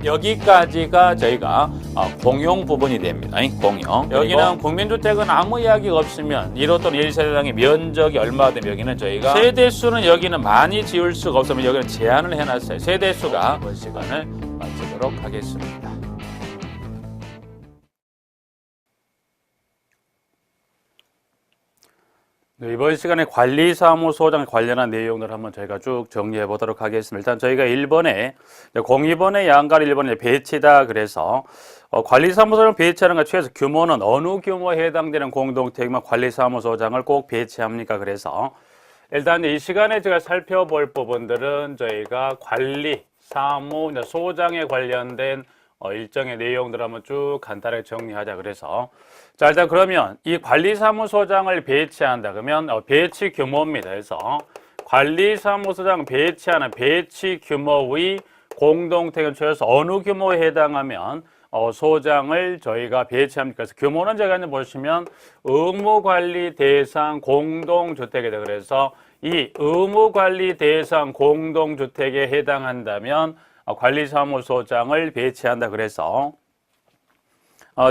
여기까지가 저희가 공용 부분이 됩니다. 공용. 여기는 국민주택은 아무 이야기가 없으면 1호 또는 1세대당의 면적이 얼마가 되면 여기는 저희가 세대수는 여기는 많이 지을 수가 없으면 여기는 제한을 해놨어요. 세대수가 이번 시간을 마치도록 하겠습니다. 네, 이번 시간에 관리사무소장 관련한 내용을 한번 저희가 쭉 정리해 보도록 하겠습니다. 일단 저희가 1번에 공입원의 양가를 1번에 배치다 그래서 관리사무소장 배치하는 것 중에서 규모는 어느 규모에 해당되는 공동택이면 관리사무소장을 꼭 배치합니까? 그래서 일단 이 시간에 제가 살펴볼 부분들은 저희가 관리사무소장에 관련된 일정의 내용들 한번 쭉 간단하게 정리하자. 그래서 자, 일단 그러면 이 관리사무소장을 배치한다 그러면 배치 규모입니다. 그래서 관리사무소장 배치하는 배치 규모의 공동택은 최소 어느 규모에 해당하면 소장을 저희가 배치합니까? 그래서 규모는 제가 이제 보시면 의무관리 대상 공동주택이다. 그래서 이 의무관리 대상 공동주택에 해당한다면 관리사무소장을 배치한다. 그래서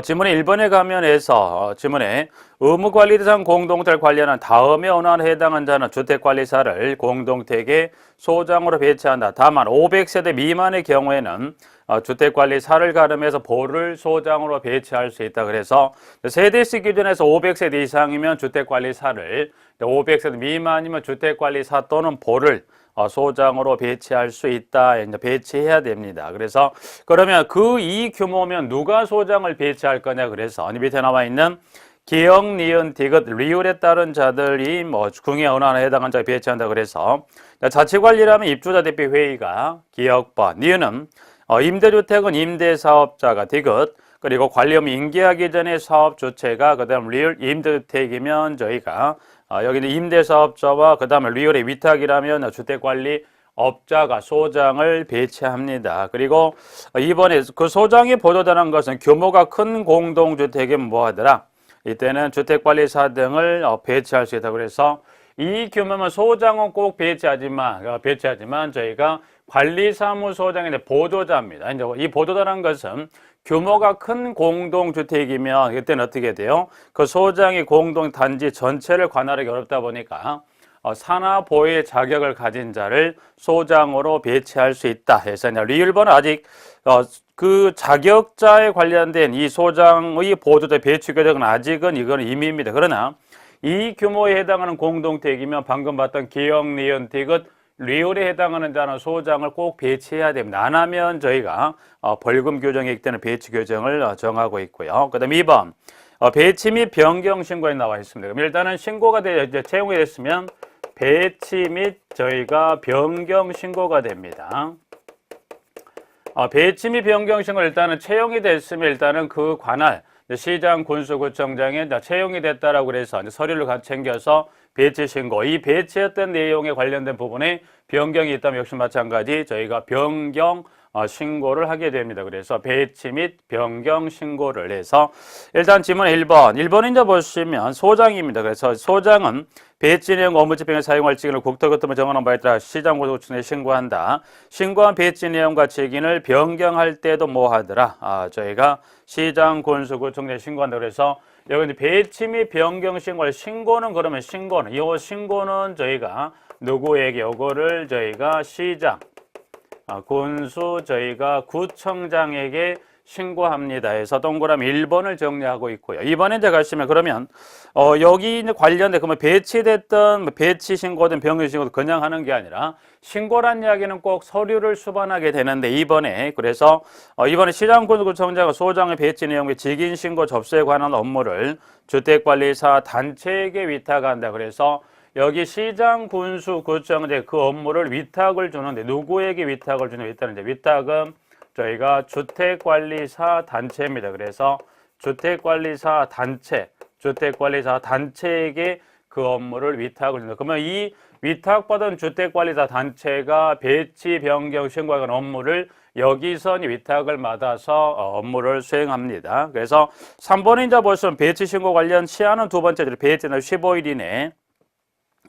지문에 1번에 가면에서 지문에 의무관리 대상 공동택을 관리하는 다음에 어느 하나에 해당한 자는 주택관리사를 공동택의 소장으로 배치한다. 다만 500세대 미만의 경우에는 주택관리사를 가름해서 보를 소장으로 배치할 수 있다. 그래서 세대수 기준에서 500세대 이상이면 주택관리사를, 500세대 미만이면 주택관리사 또는 보를 소장으로 배치할 수 있다. 이제 배치해야 됩니다. 그래서 그러면 그 이 규모면 누가 소장을 배치할 거냐? 그래서 밑에 나와 있는 기역, 니은, 디귿, 리을에 따른 자들이 중에 어느 하나에 해당한 자에 배치한다. 그래서 자치관리라면 입주자 대표 회의가 기역번, 니은은 임대주택은 임대사업자가 디귿, 그리고 관리업무 인계하기 전에 사업 주체가 그다음 리을 임대주택이면 저희가 여기는 임대사업자와 그 다음에 리얼의 위탁이라면 주택관리업자가 소장을 배치합니다. 그리고 이번에 그 소장이 보도되는 것은 규모가 큰 공동주택이면 뭐하더라? 이때는 주택관리사 등을 배치할 수 있다. 그래서 이 규모면 소장은 꼭 배치하지만 저희가 관리사무소장의 보조자입니다. 이제 이 보조자라는 것은 규모가 큰 공동주택이면 이때는 어떻게 돼요? 그 소장이 공동단지 전체를 관할하기 어렵다 보니까 산하보호의 자격을 가진 자를 소장으로 배치할 수 있다 해서 리을번은 아직 그 자격자에 관련된 이 소장의 보조자 배치 규정은 아직은 이거는 임의입니다. 그러나 이 규모에 해당하는 공동택이면 방금 봤던 기역, 니은, 디귿, 리을에 해당하는 자는 소장을 꼭 배치해야 됩니다. 안 하면 저희가 벌금 규정이기 때문에 배치 규정을 정하고 있고요. 그 다음 2번 배치 및 변경 신고에 나와 있습니다. 그럼 일단은 신고가 이제 채용이 됐으면 배치 및 저희가 변경 신고가 됩니다. 배치 및 변경 신고 일단은 채용이 됐으면 일단은 그 관할 시장, 군수, 구청장에 채용이 됐다라고 그래서 서류를 같이 챙겨서 배치 신고, 이 배치했던 내용에 관련된 부분에 변경이 있다면 역시 마찬가지 저희가 변경 신고를 하게 됩니다. 그래서 배치 및 변경 신고를 해서 일단 지문 1번 이제 보시면 소장입니다. 그래서 소장은 배치 내용 업무 집행에 사용할 직인을 국토교통부 정하는 바에 따라 시장군수구청에 신고한다. 신고한 배치 내용과 직인을 변경할 때도 뭐 하더라? 저희가 시장군수구청에 신고한다. 그래서 여기 배치 및 변경 신고를 신고는 그러면 이 신고는 저희가 누구에게 요거를 저희가 시장 군수 저희가 구청장에게 신고합니다 해서 동그라미 1번을 정리하고 있고요. 2번에 이제 가시면 그러면 여기 이제 관련된 그러면 배치됐던 배치 신고든 변경 신고든 그냥 하는 게 아니라 신고란 이야기는 꼭 서류를 수반하게 되는데 그래서 이번에 시장군수구청장과 소장의 배치 내용의 직인 신고 접수에 관한 업무를 주택관리사 단체에게 위탁한다. 그래서 여기 시장, 군수, 구청 이제 그 업무를 위탁을 주는데 누구에게 위탁을 주는 위탁은 저희가 주택관리사 단체입니다. 그래서 주택관리사 단체에게 그 업무를 위탁을 준다. 그러면 이 위탁받은 주택관리사 단체가 배치 변경 신고에 관한 업무를 여기서 위탁을 받아서 업무를 수행합니다. 그래서 3번에 이제 보시면 배치 신고 관련 시한은 두 번째 배치는 15일 이내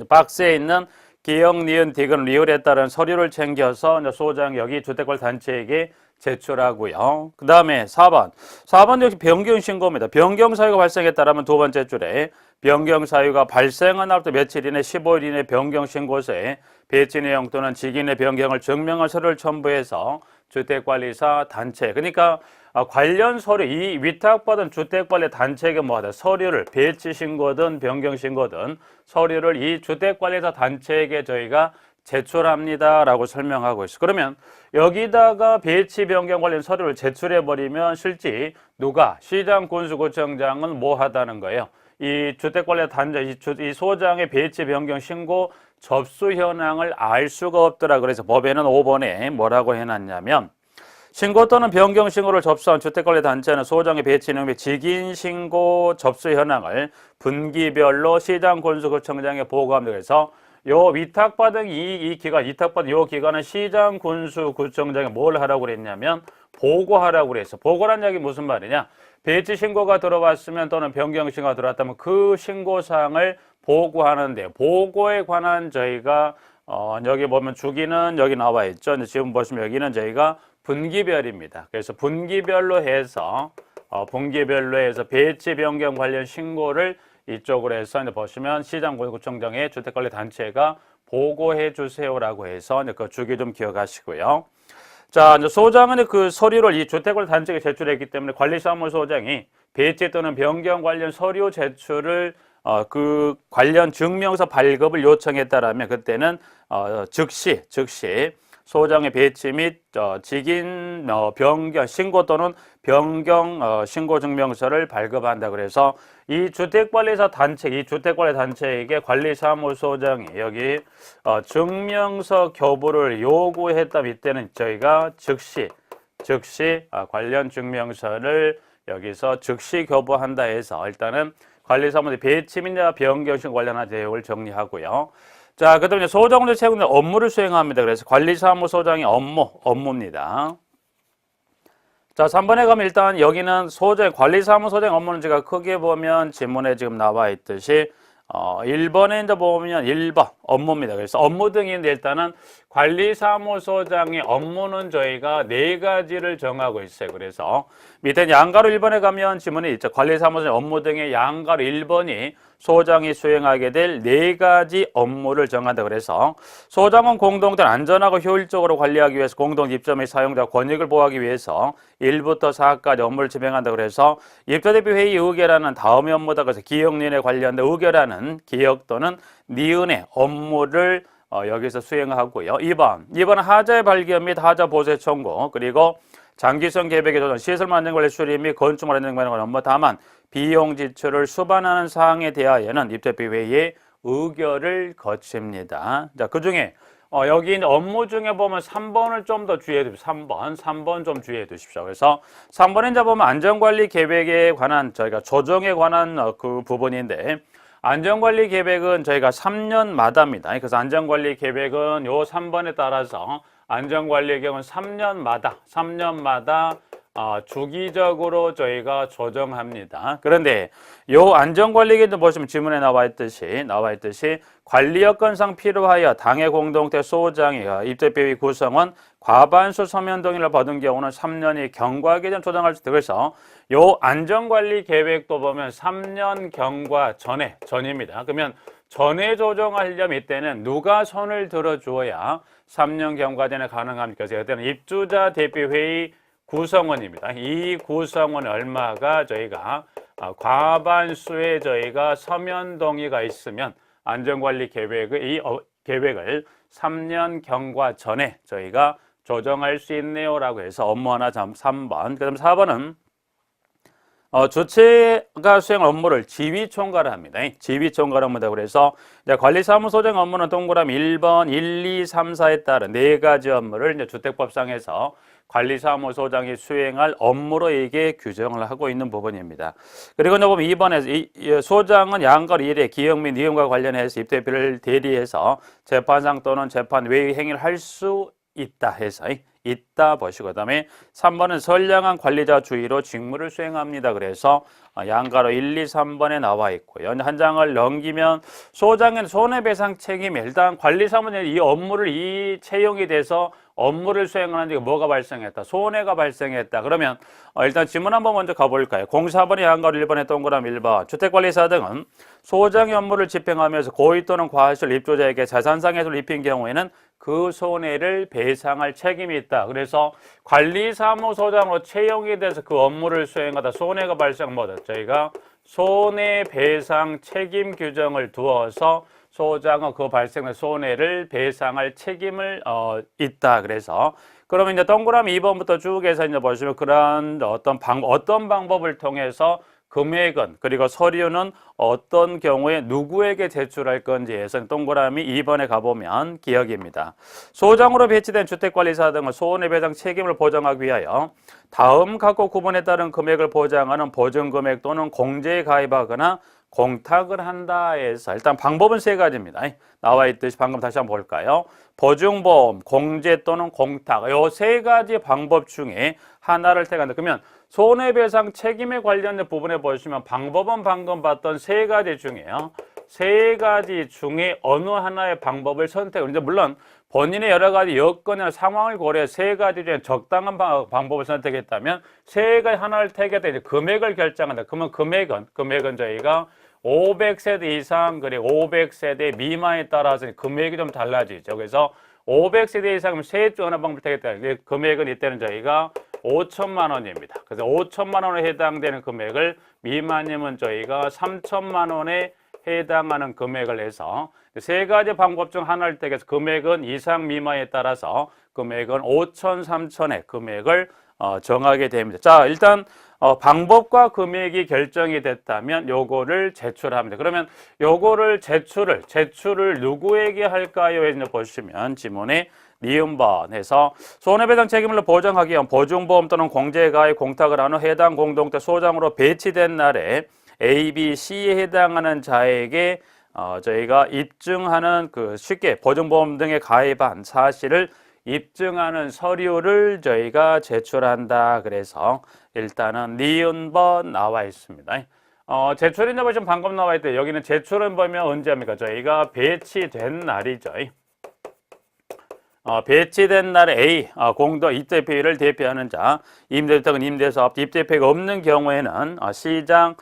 박스에 있는 기역, 니은, 디귿, 리을에 따른 서류를 챙겨서 소장 여기 주택관리단체에게 제출하고요. 그 다음에 4번. 4번 역시 변경신고입니다. 변경사유가 발생했다면 두 번째 줄에 변경사유가 발생한 날부터 며칠 이내 15일 이내 변경신고서에 배치 내용 또는 직인의 변경을 증명한 서류를 첨부해서 주택관리사 단체, 그러니까 관련 서류, 이 위탁받은 주택관리단체에게 뭐하다? 서류를 배치신고든 변경신고든 서류를 이 주택관리사 단체에게 저희가 제출합니다 라고 설명하고 있어요. 그러면 여기다가 배치 변경 관련 서류를 제출해버리면 실제 누가? 시장군수구청장은 뭐 하다는 거예요? 이 주택관리단체, 이 소장의 배치 변경 신고 접수 현황을 알 수가 없더라. 그래서 법에는 5번에 뭐라고 해놨냐면 신고 또는 변경 신고를 접수한 주택관리단체는 소장의 배치 내용 및 직인 신고 접수 현황을 분기별로 시장군수구청장에 보고합니다. 그래서 요 위탁받은 이 기간, 위탁받은 요 기간은 시장군수구청장에 뭘 하라고 그랬냐면 보고하라고 그랬어. 보고란 얘기 무슨 말이냐? 배치 신고가 들어왔으면 또는 변경 신고가 들어왔다면 그 신고사항을 보고하는데, 보고에 관한 저희가 여기 보면 주기는 여기 나와 있죠. 지금 보시면 여기는 저희가 분기별입니다. 그래서 분기별로 해서 배치 변경 관련 신고를 이쪽으로 해서 이제 보시면 시장군수구청장의 주택관리단체가 보고해 주세요라고 해서 그 주기 좀 기억하시고요. 자, 이제 소장은 그 서류를 이 주택관리단체에 제출했기 때문에 관리사무소장이 배치 또는 변경 관련 서류 제출을 그 관련 증명서 발급을 요청했다라면 그때는 즉시 소장의 배치 및 직인 변경 신고 또는 변경 신고 증명서를 발급한다. 그래서 이 주택관리사 단체, 이 주택관리단체에게 관리사무소장이 여기 증명서 교부를 요구했다면 이때는 저희가 즉시 관련 증명서를 여기서 즉시 교부한다 해서 일단은 관리사무소 배치 및 변경 신고 관련한 내용을 정리하고요. 자, 그 다음에 소장으로 최근 업무를 수행합니다. 그래서 관리사무소장의 업무입니다. 자, 3번에 가면 일단 여기는 관리사무소장 업무는 제가 크게 보면 지문에 지금 나와 있듯이 1번에 이제 보면 1번 업무입니다. 그래서 업무 등인데 일단은 관리사무소장의 업무는 저희가 4가지를 정하고 있어요. 그래서 밑에 양가로 1번에 가면 지문이 있죠. 관리사무소장 업무 등의 양가로 1번이 소장이 수행하게 될 4가지 업무를 정한다. 그래서 소장은 공동체를 안전하고 효율적으로 관리하기 위해서 공동 입주 및 사용자 권익을 보호하기 위해서 1부터 4까지 업무를 진행한다. 그래서 입주대표 회의 의결하는 다음의 업무다. 그래서 기역니은에 관련된 의결하는 기역 또는 니은의 업무를 여기서 수행하고요. 2번 하자의 발견 및 하자 보세 청구, 그리고 장기성 계획의 조정, 시설 안전관리 수립 및 건축 안전관리 업무. 다만 비용 지출을 수반하는 사항에 대하여는 입주대표 회의의 의결을 거칩니다. 자, 그 중에 여기 있는 업무 중에 보면 3번을 좀 더 주의해 두십시오. 3번 좀 주의해 두십시오. 그래서 3번에 이제 보면 안전관리 계획에 관한 저희가 조정에 관한 그 부분인데, 안전관리 계획은 저희가 3년마다입니다. 그래서 안전관리 계획은 요 3번에 따라서 안전관리 계획은 3년마다 주기적으로 저희가 조정합니다. 그런데 요 안전관리 계획도 보시면 지문에 나와 있듯이 관리 여건상 필요하여 당해 공동체 소장이 입주대표회의 구성원 과반수 서면 동의를 받은 경우는 3년이 경과하기 전 조정할 수 있다. 그래서 요 안전관리 계획도 보면 3년 경과 전입니다. 그러면 전에 조정하려면 이때는 누가 손을 들어주어야 3년 경과 전에 가능합니까? 그래서 이때는 입주자 대표회의 구성원입니다. 이 구성원 얼마가 저희가 과반수의 저희가 서면 동의가 있으면 안전관리 계획을 3년 경과 전에 저희가 조정할 수 있네요라고 해서 업무 하나 3번. 그다음 4번은 주체가 수행할 업무를 지휘총괄을 합니다. 지휘총괄 업무다. 그래서 관리사무소장 업무는 동그라미 1번, 1, 2, 3, 4에 따른 4가지 업무를 이제 주택법상에서 관리사무소장이 수행할 업무로 이게 규정을 하고 있는 부분입니다. 그리고 보면 2번에 소장은 양가 1회 기역 및 니은과 관련해서 입주대표를 대리해서 재판상 또는 재판 외의 행위를 할 수 있다 해서 있다 보시고 그다음에 3번은 선량한 관리자 주의로 직무를 수행합니다. 그래서 양가로 1, 2, 3번에 나와 있고요. 한 장을 넘기면 소장의 손해배상 책임이 일단 관리사무장이 이 업무를 이 채용이 돼서 업무를 수행하는데 뭐가 발생했다? 손해가 발생했다. 그러면 일단 지문 한번 먼저 가볼까요? 04번이 양가로 1번에 동그라미 1번 주택관리사 등은 소장의 업무를 집행하면서 고의 또는 과실 입주자에게 자산상 해를 입힌 경우에는 그 손해를 배상할 책임이 있다. 그래서 관리사무소장으로 채용이 돼서 그 업무를 수행하다 손해가 발생 뭐다? 저희가 손해배상 책임 규정을 두어서 소장은 그 발생된 손해를 배상할 책임을 있다. 그래서 그러면 이제 동그라미 2번부터 쭉 해서 이제 보시면 그러한 어떤 방법을 통해서 금액은 그리고 서류는 어떤 경우에 누구에게 제출할 건지 해서 동그라미 2번에 가보면 기억입니다. 소장으로 배치된 주택관리사 등은 손해배상 책임을 보장하기 위하여 다음 각각 구분에 따른 금액을 보장하는 보증금액 또는 공제에 가입하거나 공탁을 한다 해서 일단 방법은 세 가지입니다. 나와 있듯이 방금 다시 한번 볼까요? 보증보험, 공제 또는 공탁 이 세 가지 방법 중에 하나를 택한다. 그러면 손해배상 책임에 관련된 부분에 보시면 방법은 방금 봤던 세 가지 중에요. 세 가지 중에 어느 하나의 방법을 선택을 이제 물론 본인의 여러 가지 여건이나 상황을 고려해 세 가지 중에 적당한 방법을 선택했다면 세 가지 하나를 택해서 이제 금액을 결정한다. 그러면 금액은 저희가 500세대 이상 그리고 500세대 미만에 따라서 금액이 좀 달라지죠. 그래서 500세대 이상이면 셋 중 하나 방법을 택했다. 금액은 이때는 저희가 5천만 원입니다. 그래서 5천만 원에 해당되는 금액을 미만이면 저희가 3천만 원에 해당하는 금액을 해서 세 가지 방법 중 하나를 택해서 금액은 이상 미만에 따라서 금액은 5천, 3천의 금액을 정하게 됩니다. 자, 일단 방법과 금액이 결정이 됐다면 요거를 제출합니다. 그러면 요거를 제출을 누구에게 할까요? 해서 보시면 지문에 니은번 해서 손해배상 책임을 보장하기 위한 보증보험 또는 공제가입 공탁을 한 후 해당 공동체 소장으로 배치된 날에 A, B, C에 해당하는 자에게 저희가 입증하는 쉽게 보증보험 등에 가입한 사실을 입증하는 서류를 저희가 제출한다. 그래서 일단은 니은번 나와 있습니다. 제출인자 보시면 방금 나와 있대. 여기는 제출은 보면 언제 합니까? 저희가 배치된 날이죠. 배치된 날에 A, 공동 입대표를 대표하는 자, 임대주택은 임대사업, 입대표가 없는 경우에는 시장,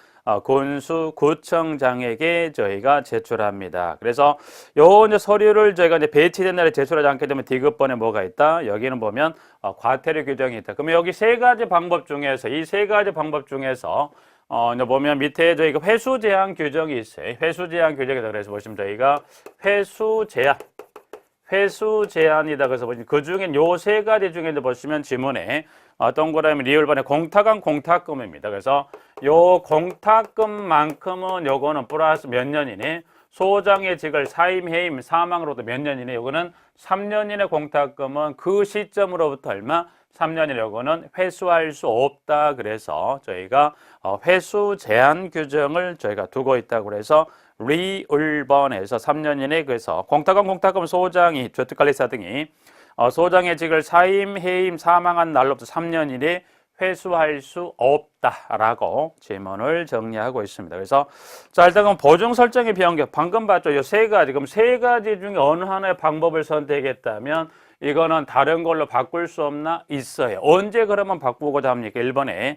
군수, 구청장에게 저희가 제출합니다. 그래서 요 이제 서류를 저희가 이제 배치된 날에 제출하지 않게 되면 디귿번에 뭐가 있다? 여기는 보면 과태료 규정이 있다. 그러면 여기 세 가지 방법 중에서 이 세 가지 방법 중에서 이제 보면 밑에 저희가 회수 제한 규정이 있어요. 회수 제한 규정이다. 그래서 보시면 저희가 회수 제한이다. 그래서 보시면 그 중에 요 세 가지 중에 이제 보시면 지문에 동그라미 리을반에 공탁한 공탁금입니다. 그래서 요 공탁금만큼은 요거는 플러스 몇 년이니 소장의 직을 사임, 해임, 사망으로부터 몇 년이니 요거는 3년 이내 공탁금은 그 시점으로부터 얼마? 3년 이내 요거는 회수할 수 없다. 그래서 저희가 회수 제한 규정을 저희가 두고 있다고 그래서 리을번에서 3년 이내 그래서 공탁금 소장이 주택관리사 등이 소장의 직을 사임, 해임, 사망한 날로부터 3년 이내 회수할 수 없다라고 질문을 정리하고 있습니다. 그래서 자 일단 그럼 보증 설정의 변경 방금 봤죠? 이 세 가지 그럼 세 가지 중에 어느 하나의 방법을 선택했다면 이거는 다른 걸로 바꿀 수 없나? 있어요. 언제 그러면 바꾸고자 합니까? 1번에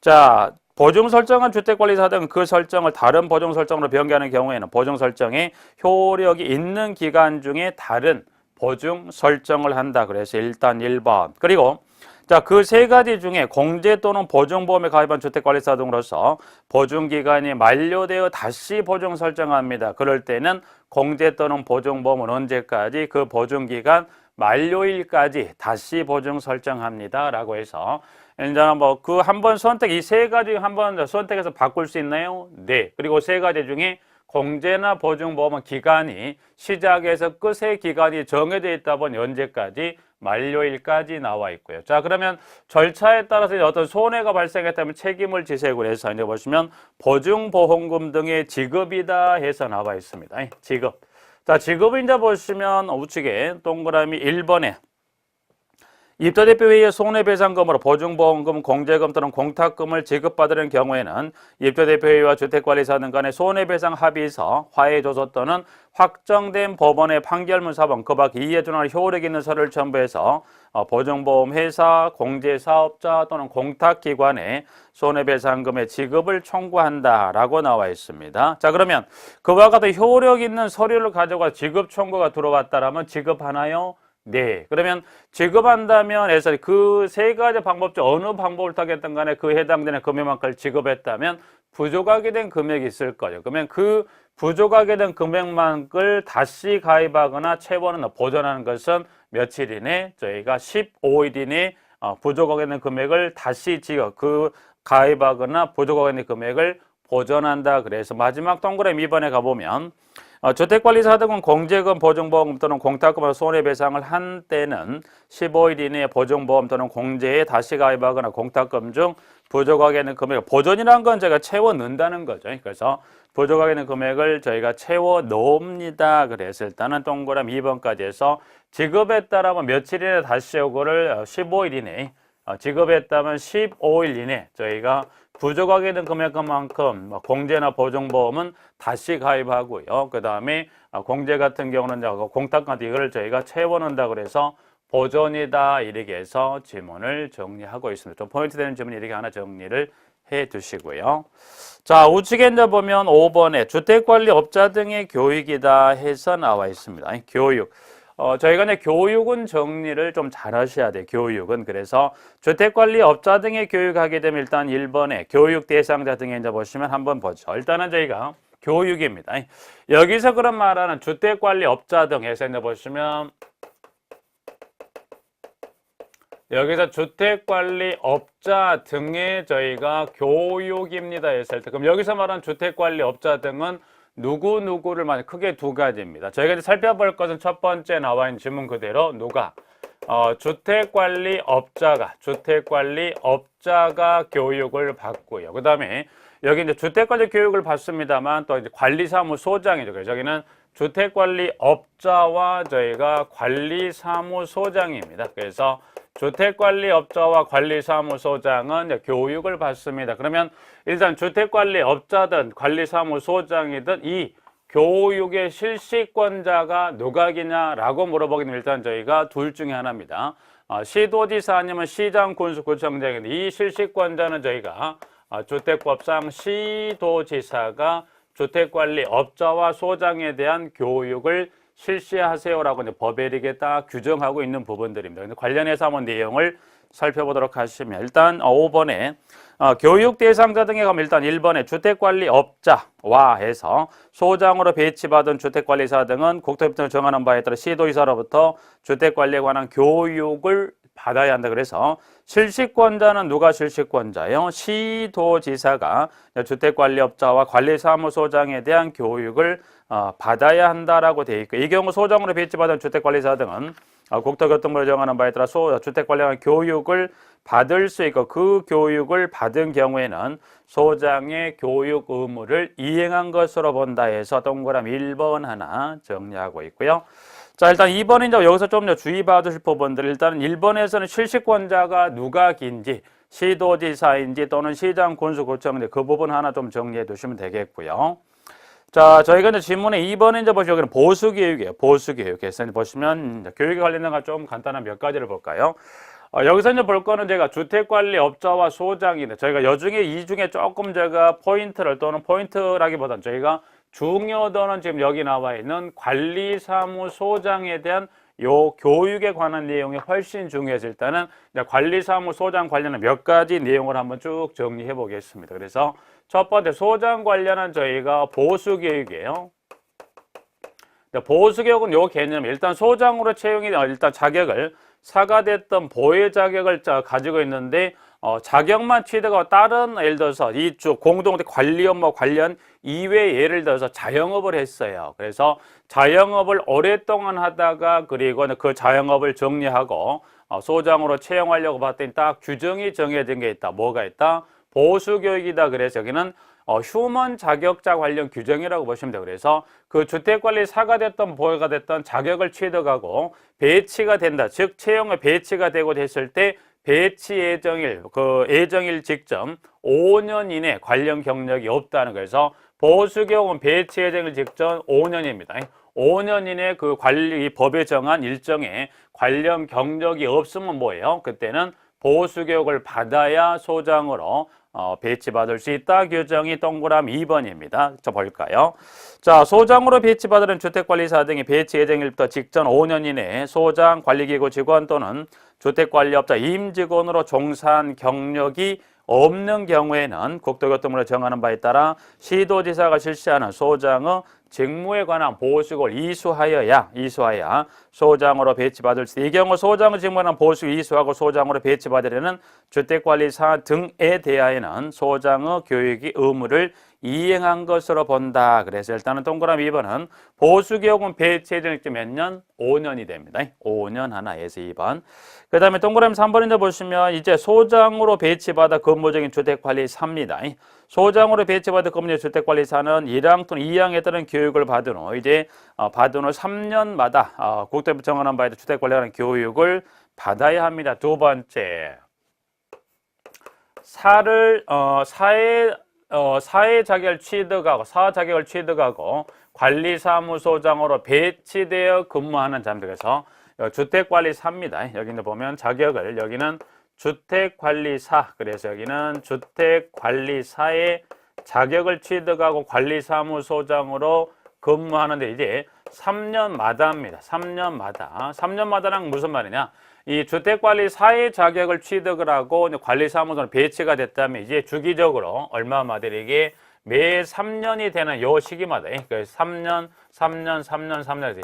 자 보증 설정한 주택관리사 등 그 설정을 다른 보증 설정으로 변경하는 경우에는 보증 설정에 효력이 있는 기간 중에 다른 보증 설정을 한다. 그래서 일단 1번 그리고 자, 그 세 가지 중에 공제 또는 보증보험에 가입한 주택관리사 등으로서 보증기간이 만료되어 다시 보증 설정합니다. 그럴 때는 공제 또는 보증보험은 언제까지? 그 보증기간 만료일까지 다시 보증 설정합니다. 라고 해서 이제 뭐 그 한 번 선택 이 세 가지 한 번 선택해서 바꿀 수 있나요? 네. 그리고 세 가지 중에 공제나 보증보험은 기간이 시작에서 끝의 기간이 정해져 있다 보니 언제까지? 만료일까지 나와 있고요. 자, 그러면 절차에 따라서 어떤 손해가 발생했다면 책임을 지색을 해서 이제 보시면 보증보험금 등의 지급이다 해서 나와 있습니다. 지급. 자, 지급을 이제 보시면 우측에 동그라미 1번에 입주대표회의의 손해배상금으로 보증보험금, 공제금 또는 공탁금을 지급받으는 경우에는 입주대표회의와 주택관리사 등 간의 손해배상 합의서, 화해조서 또는 확정된 법원의 판결문사본, 그 밖 이에 준하는 효력 있는 서류를 첨부해서 보증보험 회사, 공제사업자 또는 공탁기관에 손해배상금의 지급을 청구한다라고 나와 있습니다. 자, 그러면 그와 같은 효력 있는 서류를 가져가 지급 청구가 들어왔다라면 지급하나요? 네. 그러면 지급한다면 해서 그 세 가지 방법 중 어느 방법을 타겠든 간에 그 해당되는 금액만큼을 지급했다면 부족하게 된 금액이 있을 거예요. 그러면 그 부족하게 된 금액만큼을 다시 가입하거나 채워는 보전하는 것은 며칠 이내? 저희가 15일 이내 부족하게 된 금액을 다시 가입하거나 부족하게 된 금액을 보전한다. 그래서 마지막 동그라미 2번에 가보면 주택관리사 등은 공제금, 보증보험 또는 공탁금으로 손해배상을 한 때는 15일 이내에 보증보험 또는 공제에 다시 가입하거나 공탁금 중 부족하게 있는 금액을, 보전이라는 건 저희가 채워 넣는다는 거죠. 그래서 부족하게 있는 금액을 저희가 채워 넣습니다. 그래서 일단은 동그라미 2번까지 해서 지급했다라면 며칠 이내에 다시 요거를 15일 이내에 지급했다면 15일 이내 저희가 부족하게 된 금액만큼 공제나 보증보험은 다시 가입하고요. 그 다음에 공제 같은 경우는 공탁 같은 이걸 저희가 채워넣는다 그래서 보존이다 이렇게 해서 지문을 정리하고 있습니다. 좀 포인트 되는 지문 이렇게 하나 정리를 해 두시고요. 자, 우측에 이제 보면 5번에 주택관리업자 등의 교육이다 해서 나와 있습니다. 교육. 저희가 이제 교육은 정리를 좀 잘 하셔야 돼요. 교육은. 그래서 주택관리업자 등의 교육하게 되면 일단 1번에 교육 대상자 등에 이제 보시면 한번 보죠. 일단은 저희가 교육입니다. 여기서 그런 말하는 주택관리업자 등 해서 이제 보시면 여기서 주택관리업자 등의 저희가 교육입니다 했을 때 그럼 여기서 말하는 주택관리업자 등은 누구누구를 말해 크게 두 가지입니다. 저희가 이제 살펴볼 것은 첫 번째 나와 있는 지문 그대로 누가 주택관리업자가 교육을 받고요. 그 다음에 여기 이제 주택관리 교육을 받습니다만 또 이제 관리사무소장이죠. 그래서 여기는 주택관리업자와 저희가 관리사무소장입니다. 그래서 주택관리업자와 관리사무소장은 교육을 받습니다. 그러면 일단 주택관리업자든 관리사무소장이든 이 교육의 실시권자가 누가이냐라고 물어보게 되면 일단 저희가 둘 중에 하나입니다. 시도지사 아니면 시장, 군수, 구청장인데 이 실시권자는 저희가 주택법상 시도지사가 주택관리업자와 소장에 대한 교육을 실시하세요라고 이제 법에 이렇게 딱 규정하고 있는 부분들입니다. 근데 관련해서 한번 내용을 살펴보도록 하시면 일단 5번에 교육 대상자 등에 가면 일단 1번에 주택관리업자와 해서 소장으로 배치받은 주택관리사 등은 국토부터 정하는 바에 따라 시도지사로부터 주택관리에 관한 교육을 받아야 한다. 그래서 실시권자는 누가 실시권자예요? 시도지사가 주택관리업자와 관리사무소장에 대한 교육을 받아야 한다라고 되어 있고 이 경우 소장으로 배치받은 주택관리사 등은 국토교통부가 정하는 바에 따라 주택관리에 교육을 받을 수 있고 그 교육을 받은 경우에는 소장의 교육 의무를 이행한 것으로 본다 해서 동그라미 1번 하나 정리하고 있고요. 자, 일단 2번은 이제 여기서 좀 주의 받으실 부분들 일단은 1번에서는 실시권자가 누가 긴지 시도지사인지 또는 시장, 군수, 구청인지 그 부분 하나 좀 정리해 두시면 되겠고요. 자, 저희가 이제 질문에 2번에 이제 보시면 여기는 보수교육이에요. 보수교육. 그래서 보시면 이제 교육에 관련된 좀 간단한 몇 가지를 볼까요? 여기서 이제 볼 거는 제가 주택관리업자와 소장인데 저희가 여중에 이 중에 조금 제가 포인트를 또는 포인트라기보다는 저희가 중요도는 지금 여기 나와 있는 관리사무소장에 대한 요 교육에 관한 내용이 훨씬 중요해서 일단은 관리사무소장 관련한 몇 가지 내용을 한번 쭉 정리해 보겠습니다. 그래서 첫 번째 소장 관련한 저희가 보수교육이에요. 보수교육은 요 개념 일단 소장으로 채용이 일단 자격을 사과됐던 보혜 자격을 가지고 있는데 자격만 취득하고 다른 예를 들어서 이쪽 공동 관리 업무 관련 이외 예를 들어서 자영업을 했어요. 그래서 자영업을 오랫동안 하다가 그리고 그 자영업을 정리하고 소장으로 채용하려고 봤더니 딱 규정이 정해진 게 있다. 뭐가 있다? 보수교육이다. 그래서 여기는 휴먼 자격자 관련 규정이라고 보시면 돼요. 그래서 그 주택관리사가 됐던 보호가 됐던 자격을 취득하고 배치가 된다. 즉 채용에 배치가 되고 됐을 때 배치 예정일, 그 예정일 직전 5년 이내 관련 경력이 없다는 거에서 보수 경우는 배치 예정일 직전 5년입니다. 5년 이내 그 관리 법에 정한 일정의 관련 경력이 없으면 뭐예요? 그때는 보수 교육을 받아야 소장으로 배치받을 수 있다. 규정이 동그라미 2번입니다. 자, 볼까요? 자, 소장으로 배치받은 주택관리사 등이 배치 예정일부터 직전 5년 이내에 소장, 관리기구 직원 또는 주택관리업자 임직원으로 종사한 경력이 없는 경우에는 국토교통부로 정하는 바에 따라 시도지사가 실시하는 소장의 직무에 관한 보수를 이수하여야 소장으로 배치받을 수 있다. 이 경우 소장의 직무에 관한 보수를 이수하고 소장으로 배치받으려는 주택관리사 등에 대하여는 소장의 교육이 의무를 이행한 것으로 본다. 그래서 일단은 동그라미 2번은 보수교육은 배치 예정일 때 몇 년? 5년이 됩니다. 5년 하나에서 2번. 그 다음에 동그라미 3번인데 보시면 이제 소장으로 배치받아 근무적인 주택관리사입니다. 소장으로 배치받아 근무적인 주택관리사는 1항 또는 2항에 따른 교육을 받은 후 이제 받은 후 3년마다 국토부 정하는 바에 주택관리하는 교육을 받아야 합니다. 두 번째, 사회 자격을 취득하고 관리사무소장으로 배치되어 근무하는 자입니다. 그래서 주택관리사입니다. 여기 보면 자격을, 여기는 주택관리사, 그래서 여기는 주택관리사의 자격을 취득하고 관리사무소장으로 근무하는데 이제 3년마다입니다. 3년마다랑 무슨 말이냐? 이 주택관리사의 자격을 취득을 하고 관리사무소로 배치가 됐다면 이제 주기적으로 얼마마다 이게 매 3년이 되는 요 시기마다, 그 3년 해서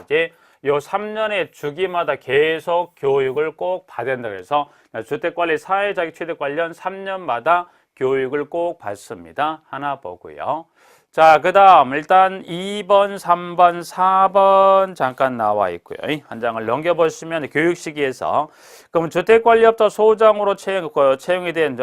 이제 요 3년의 주기마다 계속 교육을 꼭 받아야 된다. 그래서 주택관리사의 자격 취득 관련 3년마다 교육을 꼭 받습니다. 하나 보고요. 자, 그 다음 일단 2번, 3번, 4번 잠깐 나와 있고요. 한 장을 넘겨보시면 교육 시기에서 그럼 주택관리업자 소장으로 채용이 된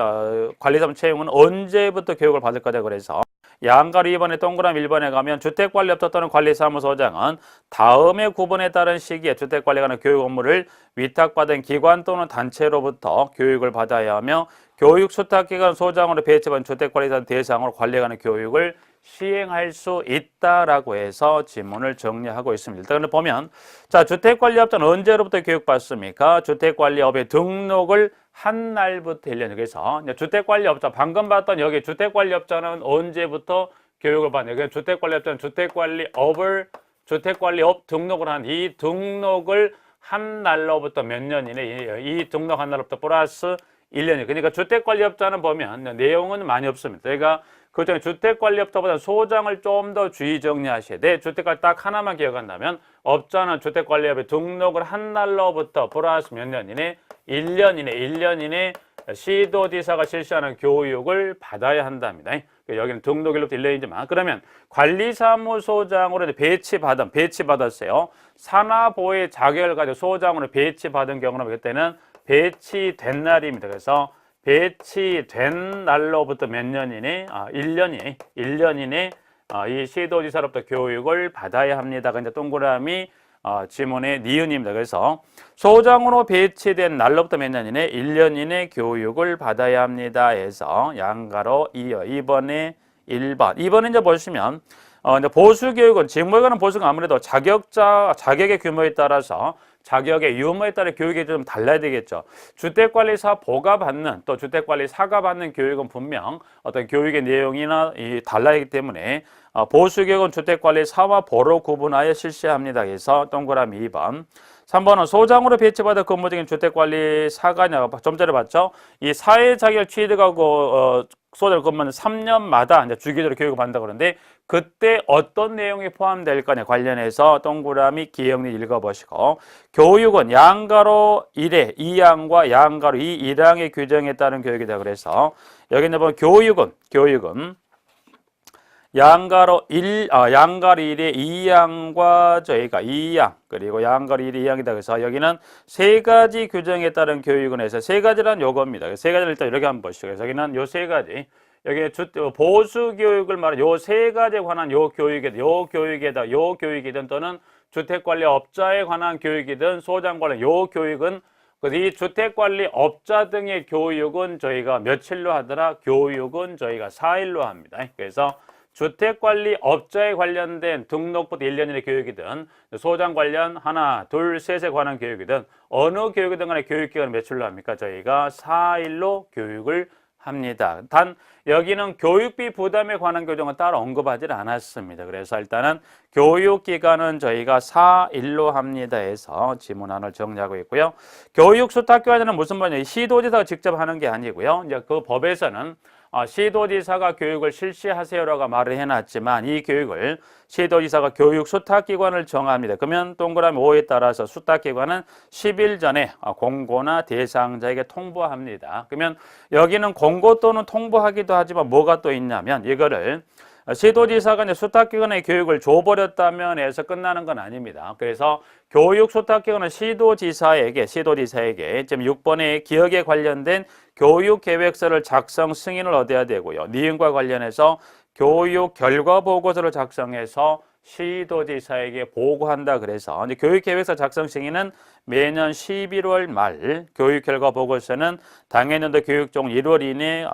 관리사무 채용은 언제부터 교육을 받을 거냐. 그래서 양가로 2번에 동그라미 1번에 가면 주택관리업자 또는 관리사무소장은 다음의 구분에 따른 시기에 주택관리에 관한 교육 업무를 위탁받은 기관 또는 단체로부터 교육을 받아야 하며 교육 수탁기관 소장으로 배치받은 주택관리사 대상으로 관리에 관한 교육을 시행할 수 있다라고 해서 지문을 정리하고 있습니다. 일단 보면 자, 주택관리업자는 언제로부터 교육받습니까? 주택관리업에 등록을 한 날부터 1년. 그래서 주택관리업자 방금 봤던 여기 주택관리업자는 언제부터 교육을 받냐? 그러니까 주택관리업자는 주택관리업 등록을 한 이 등록을 한 날로부터 몇 년 이내 이 등록 한 날로부터 플러스 1년이에요. 그러니까 주택관리업자는 보면 내용은 많이 없습니다. 그러니까 그중에 주택관리업자보다 소장을 좀 더 주의 정리하셔야 돼. 주택관리 딱 하나만 기억한다면 업자는 주택관리업에 등록을 한 날로부터 플러스 몇 년 이내? 1년 이내 시도지사가 실시하는 교육을 받아야 한답니다. 여기는 등록일로부터 1년이지만 그러면 관리사무소장으로 배치받았어요. 산하보호의 자격을 가지고 소장으로 배치받은 경우는 그때는 배치된 날입니다. 그래서 배치된 날로부터 몇 년 이내? 1년 이내 이 시도지사로부터 교육을 받아야 합니다. 근데 동그라미 지문의 니은입니다. 그래서 소장으로 배치된 날로부터 몇 년 이내? 1년 이내 교육을 받아야 합니다. 해서 양가로 2번에 1번. 2번은 이제 보시면 이제 보수교육은 직무에 관한 보수가 아무래도 자격의 규모에 따라서 자격의 유무에 따라 교육이 좀 달라야 되겠죠. 주택관리사보가 받는 또 주택관리사가 받는 교육은 분명 어떤 교육의 내용이나 달라야 하기 때문에 보수교육은 주택관리사와 보로 구분하여 실시합니다. 그래서 동그라미 2번. 3번은 소장으로 배치받아 근무 중인 주택관리사가 좀 전에 봤죠. 이 사회 자격을 취득하고 소장을 근무하는 3년마다 이제 주기적으로 교육을 받는다 그러는데 그때 어떤 내용이 포함될 거냐 관련해서 동그라미 기억리 읽어보시고 교육은 양가로 1의 2항과 양가로 2, 1항의 규정에 따른 교육이다. 그래서 여기 있는 보면 교육은 양가로 1의 2항과 저희가 2항 그리고 양가로 1의 2항이다. 그래서 여기는 세 가지 규정에 따른 교육은 해서 세 가지란 요겁니다. 세 가지를 일단 이렇게 한번 보시죠. 그래서 여기는 요 세 가지 여기 보수 교육을 말하는 요 세 가지에 관한 요 교육이든 또는 주택관리업자에 관한 교육이든 소장 관련 요 교육은 이 주택관리업자 등의 교육은 저희가 며칠로 하더라? 교육은 저희가 4일로 합니다. 그래서 주택관리업자에 관련된 등록부터 1년 이내 교육이든 소장 관련 하나, 둘, 셋에 관한 교육이든 어느 교육이든 간에 교육기간을 며칠로 합니까? 저희가 4일로 교육을 합니다. 단 여기는 교육비 부담에 관한 규정은 따로 언급하지 않았습니다. 그래서 일단은 교육기간은 저희가 4일로 합니다 해서 지문안을 정리하고 있고요. 교육수탁기관에는 무슨 말이냐? 시도지사가 직접 하는 게 아니고요. 이제 그 법에서는 시도지사가 교육을 실시하세요라고 말을 해놨지만 이 교육을 시도지사가 교육수탁기관을 정합니다. 그러면 동그라미 5에 따라서 수탁기관은 10일 전에 공고나 대상자에게 통보합니다. 그러면 여기는 공고 또는 통보하기도 하지만 뭐가 또 있냐면 이거를 시도지사가 이제 수탁기관의 교육을 줘버렸다면 해서 끝나는 건 아닙니다. 그래서 교육 수탁기관은 시도지사에게 지금 6번의 기억에 관련된 교육계획서를 작성 승인을 얻어야 되고요. 니은과 관련해서 교육 결과 보고서를 작성해서 시도지사에게 보고한다. 그래서 이제 교육계획서 작성 승인은 매년 11월 말, 교육 결과 보고서는 당해년도 교육종 1월 이내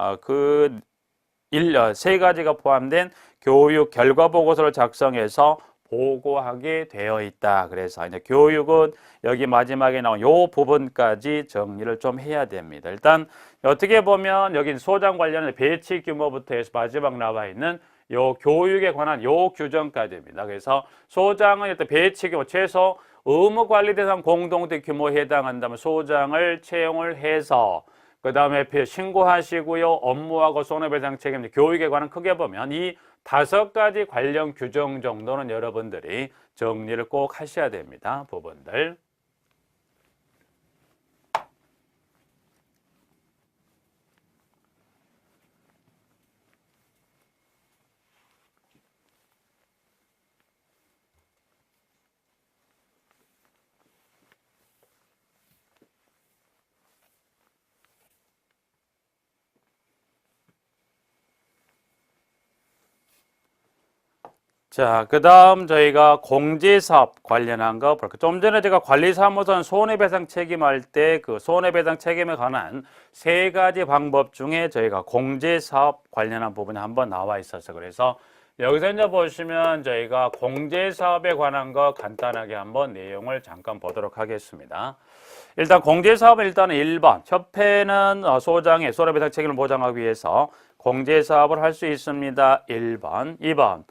세 가지가 포함된 교육 결과 보고서를 작성해서 보고하게 되어 있다. 그래서 이제 교육은 여기 마지막에 나온 요 부분까지 정리를 좀 해야 됩니다. 일단 어떻게 보면 여기 소장 관련된 배치 규모부터 해서 마지막 나와 있는 요 교육에 관한 요 규정까지입니다. 그래서 소장은 일단 배치 규모 최소 의무 관리 대상 공동체 규모에 해당한다면 소장을 채용을 해서 그 다음에 신고하시고요. 업무하고 손해배상 책임, 교육에 관한 크게 보면 이 5가지 관련 규정 정도는 여러분들이 정리를 꼭 하셔야 됩니다. 부분들. 자, 그 다음 저희가 공제사업 관련한 거 볼게요. 좀 전에 제가 관리사무소는 손해배상 책임할 때 그 손해배상 책임에 관한 3가지 방법 중에 저희가 공제사업 관련한 부분이 한번 나와 있어서 그래서 여기서 이제 보시면 저희가 공제사업에 관한 거 간단하게 한번 내용을 잠깐 보도록 하겠습니다. 일단 공제사업은 일단은 1번 협회는 소장의 손해배상 책임을 보장하기 위해서 공제사업을 할 수 있습니다. 1번. 2번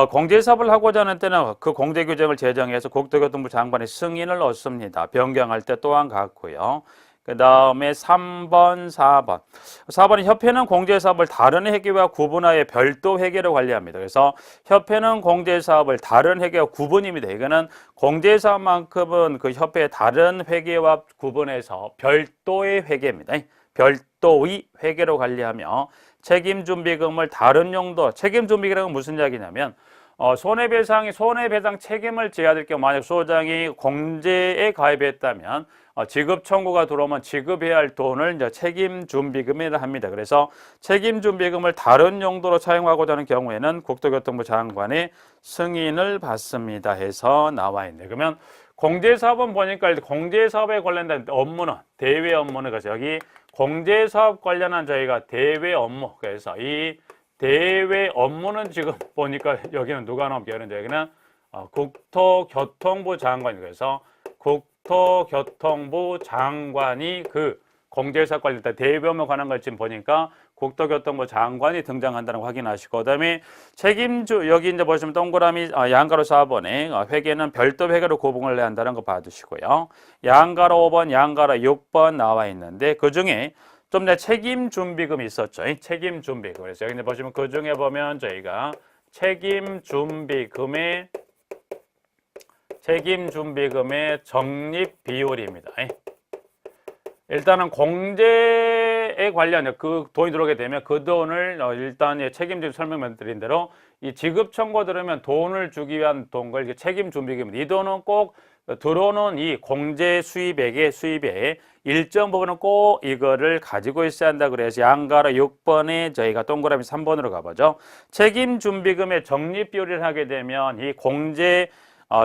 공제사업을 하고자 하는 때는 그 공제규정을 제정해서 국토교통부 장관의 승인을 얻습니다. 변경할 때 또한 같고요. 그 다음에 3번, 4번. 4번은 협회는 공제사업을 다른 회계와 구분하여 별도 회계로 관리합니다. 그래서 협회는 공제사업을 다른 회계와 구분입니다. 이거는 공제사업만큼은 그 협회의 다른 회계와 구분해서 별도의 회계입니다. 별도의 회계로 관리하며 책임준비금을 다른 용도, 책임준비금은 무슨 이야기냐면 손해배상 책임을 져야 될 경우 만약 소장이 공제에 가입했다면 지급 청구가 들어오면 지급해야 할 돈을 이제 책임준비금이라 합니다. 그래서 책임준비금을 다른 용도로 사용하고자 하는 경우에는 국토교통부 장관의 승인을 받습니다 해서 나와 있네요. 그러면 공제사업은 보니까 공제사업에 관련된 업무는 대외 업무는 그래서 여기 공제사업 관련한 저희가 대외 업무 그래서 이 대외 업무는 지금 보니까 여기는 누가 나옵니까? 여기는 국토교통부 장관이 그래서 국토교통부 장관이 그 공제사업 관련된 대외 업무 관한 걸 지금 보니까 국토교통부 장관이 등장한다는 거 확인하시고 그다음에 책임주 여기 이제 보시면 동그라미 양가로 4번에 회계는 별도 회계로 구분을 해야 한다는 거 봐두시고요. 양가로 5번, 양가로 6번 나와 있는데 그 중에 좀 전에 책임준비금이 있었죠. 책임준비금. 그래서 여기 보시면 그 중에 보면 저희가 책임준비금의 적립 비율입니다. 일단은 공제 공제에 관련 그 돈이 들어오게 되면 그 돈을 일단 책임질 설명드린 대로 이 지급 청구 들으면 돈을 주기 위한 돈걸 책임 준비금입니다. 이 돈은 꼭 들어오는 이 공제 수입액의 일정 부분은 꼭 이거를 가지고 있어야 한다. 그래서 양가로 6번에 저희가 동그라미 3번으로 가보죠. 책임 준비금의 적립 비율을 하게 되면 이 공제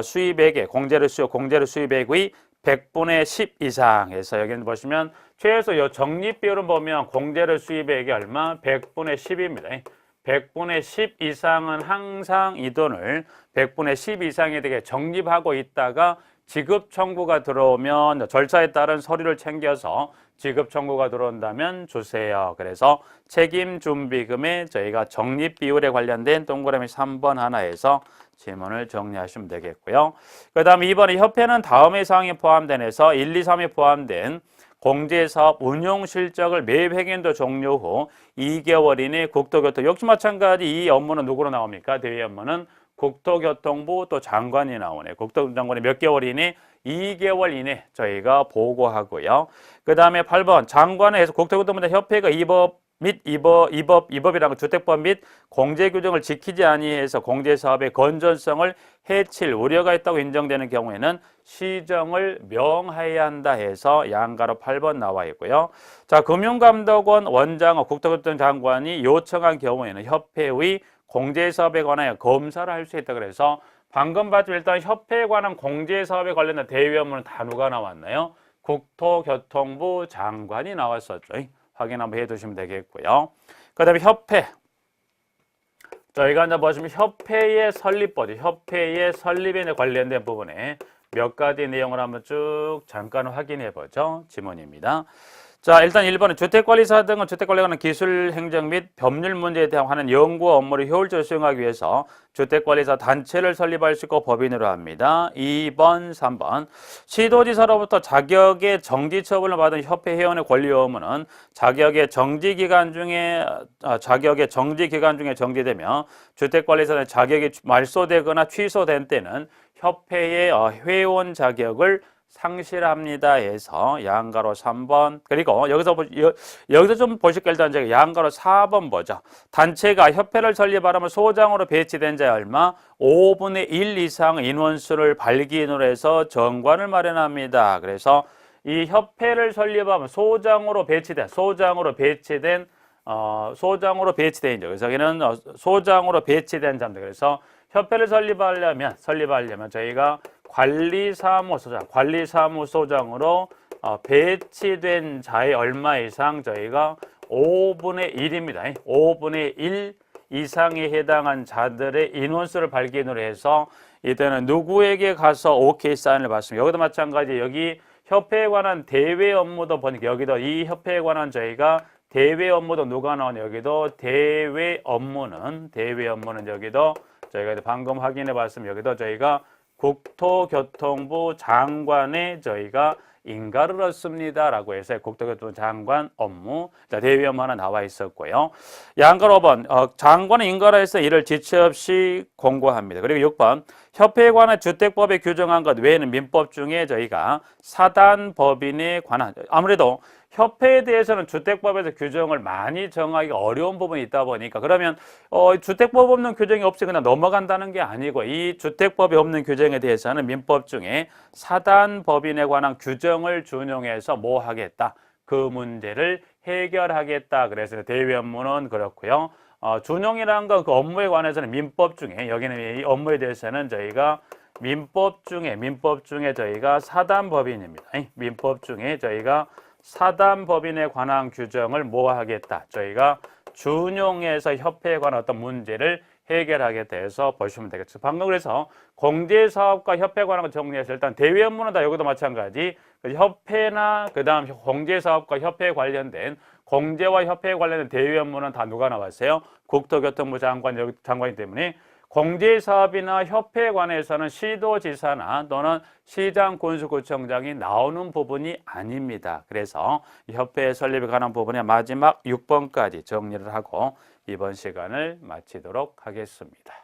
수입액의 공제를 수입액의 100분의 10 이상 해서 여기는 보시면 최소 이 적립 비율을 보면 공제를 수입액이 얼마? 100분의 10입니다. 100분의 10 이상은 항상 이 돈을 100분의 10 이상에 되게 적립하고 있다가 지급 청구가 들어오면 절차에 따른 서류를 챙겨서 지급 청구가 들어온다면 주세요. 그래서 책임 준비금에 저희가 적립 비율에 관련된 동그라미 3번 하나에서 질문을 정리하시면 되겠고요. 그 다음 2번에 협회는 다음의 사항에 포함된 해서 1, 2, 3에 포함된 공제사업 운용 실적을 매 회계연도 종료 후 2개월 이내 국토교통 역시 마찬가지 이 업무는 누구로 나옵니까? 대외 업무는 국토교통부 또 장관이 나오네. 국토장관이 몇 개월 이내? 2개월 이내 저희가 보고하고요. 그 다음에 8번 장관에서 국토교통부 협회가 이법이라는 주택법 및 공제규정을 지키지 아니해서 공제사업의 건전성을 해칠 우려가 있다고 인정되는 경우에는 시정을 명하여야 한다 해서 양가로 8번 나와 있고요. 자, 금융감독원 원장과 국토교통장관이 요청한 경우에는 협회의 공제사업에 관하여 검사를 할 수 있다. 그래서 방금 봤지만 일단 협회에 관한 공제사업에 관련된 대외 업무는 다 누가 나왔나요? 국토교통부 장관이 나왔었죠. 확인 한번 해두시면 되겠고요. 그 다음에 협회. 저희가 이제 보시면 협회의 설립법이 협회의 설립에 관련된 부분에 몇 가지 내용을 한번 쭉 잠깐 확인해 보죠. 지문입니다. 자, 일단 1번은 주택관리사 등은 주택관리에 관한 기술 행정 및 법률 문제에 대한 연구 업무를 효율적으로 수행하기 위해서 주택관리사 단체를 설립할 수 있고 법인으로 합니다. 2번, 3번 시도지사로부터 자격의 정지 처분을 받은 협회 회원의 권리 의무는 자격의 정지 기간 중에 정지되며 주택관리사의 자격이 말소되거나 취소된 때는 협회의 회원 자격을 상실합니다 해서 양가로 3번 그리고 여기서 좀 보실게요. 일단 제가 양가로 4번 보죠. 단체가 협회를 설립하려면 소장으로 배치된 자의 얼마? 5분의 1 이상 인원수를 발기인으로 해서 정관을 마련합니다. 그래서 이 협회를 설립하면 소장으로 배치된 그래서 여기는 소장으로 배치된 자입니다. 그래서 협회를 설립하려면 저희가 관리사무소장으로 배치된 자의 얼마 이상 저희가 5분의 1입니다. 5분의 1 이상에 해당한 자들의 인원수를 발견을 해서 이때는 누구에게 가서 OK 사인을 받습니다. 여기도 마찬가지 여기 협회에 관한 대외 업무도 보니까 여기도 이 협회에 관한 저희가 대외 업무도 누가 나오냐 여기도 대외 업무는 여기도 저희가 방금 확인해 봤으면 여기도 저희가 국토교통부 장관에 저희가 인가를 얻습니다. 라고 해서 국토교통부 장관 업무, 대외 업무 하나 나와 있었고요. 양가로 5번, 장관의 인가를 해서 이를 지체 없이 공고합니다. 그리고 6번, 협회에 관한 주택법에 규정한 것 외에는 민법 중에 저희가 사단법인에 관한, 아무래도 협회에 대해서는 주택법에서 규정을 많이 정하기가 어려운 부분이 있다 보니까 그러면 주택법 없는 규정이 없이 그냥 넘어간다는 게 아니고 이 주택법에 없는 규정에 대해서는 민법 중에 사단법인에 관한 규정을 준용해서 뭐 하겠다? 그 문제를 해결하겠다. 그래서 대외 업무는 그렇고요. 준용이라는 건 그 업무에 관해서는 민법 중에 여기는 이 업무에 대해서는 저희가 민법 중에 저희가 사단법인입니다. 민법 중에 저희가 사단법인에 관한 규정을 뭐 하겠다? 저희가 준용해서 협회에 관한 어떤 문제를 해결하겠다 해서 보시면 되겠죠. 방금 그래서 공제사업과 협회에 관한 거 정리해서 일단 대외 업무는 다 여기도 마찬가지 협회나 그 다음 공제사업과 협회에 관련된 공제와 협회에 관련된 대외 업무는 다 누가 나왔어요? 국토교통부 장관이기 때문에 공제사업이나 협회에 관해서는 시도지사나 또는 시장 군수구청장이 나오는 부분이 아닙니다. 그래서 협회 설립에 관한 부분의 마지막 6번까지 정리를 하고 이번 시간을 마치도록 하겠습니다.